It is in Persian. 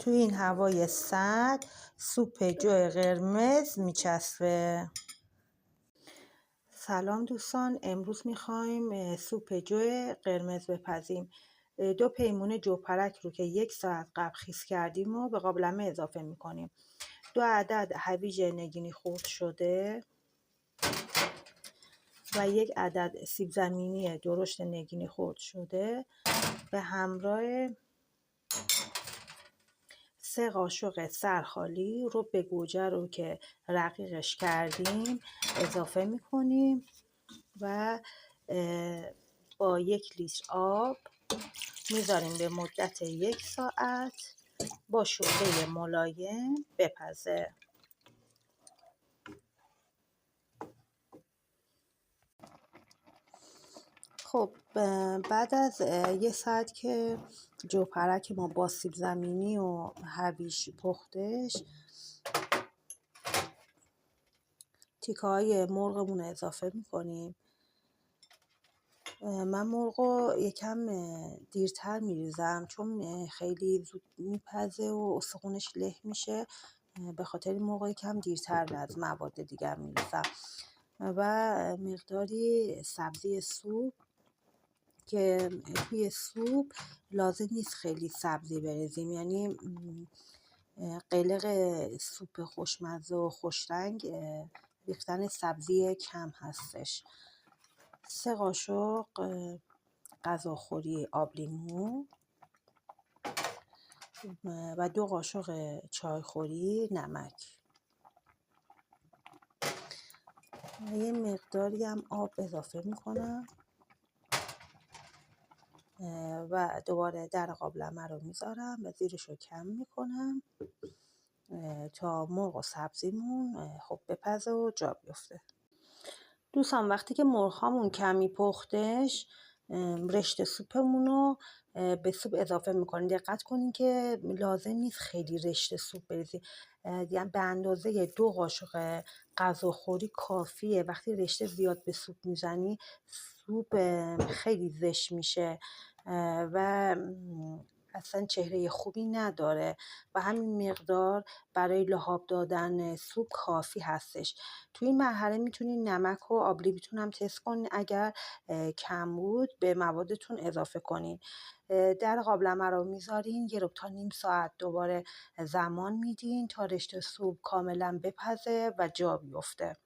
توی این هوای سرد سوپ جو قرمز میچسبه. سلام دوستان، امروز میخوایم سوپ جو قرمز بپزیم. 2 پیمونه جوپرک رو که 1 ساعت قبل خیس کردیم و به قابلمه اضافه میکنیم. 2 عدد هویج نگینی خرد شده و 1 عدد سیب زمینی درشت نگینی خرد شده به همراه 3 قاشق سرخالی رو به گوجه رو که رقیقش کردیم اضافه میکنیم و با 1 لیتر آب میذاریم به مدت 1 ساعت با شعله ملایم بپزه. خب بعد از 1 ساعت که جوپرک ما با سیب زمینی و هویج پختش، تیکه های مرغمون رو اضافه میکنیم. من مرغ رو یکم دیرتر میریزم چون خیلی زود میپزه و استخونش له میشه، به خاطر این مرغ یکم دیرتر از مواد دیگر میریزم. و مقداری سبزی سوپ که توی سوپ لازم نیست خیلی سبزی بریزیم، یعنی قلق سوپ خوشمزه و خوشرنگ ریختن سبزی کم هستش. 3 قاشق غذاخوری آب لیمو و 2 قاشق چایخوری نمک. یه مقداری هم آب اضافه میکنم و دوباره در قابلمه رو میذارم و زیرش رو کم میکنم تا مرغ و سبزیمون خب بپزه و جا بیفته. دوستان وقتی که مرغ‌هامون کمی پختش، رشته سوپمون رو به سوپ اضافه میکنیم. دقت کنین که لازم نیست خیلی رشته سوپ بریزی، یعنی به اندازه 2 قاشق غذاخوری کافیه. وقتی رشته زیاد به سوپ میزنی سوپ خیلی زشت میشه و اصلا چهره خوبی نداره و همین مقدار برای لحاب دادن سوپ کافی هستش. توی این مرحله میتونین نمک و آب لیموتون هم تست کنین، اگر کم بود به موادتون اضافه کنین. در قابلمه رو میذارین 1 تا نیم ساعت دوباره زمان میدین تا رشته سوپ کاملا بپزه و جا بیفته.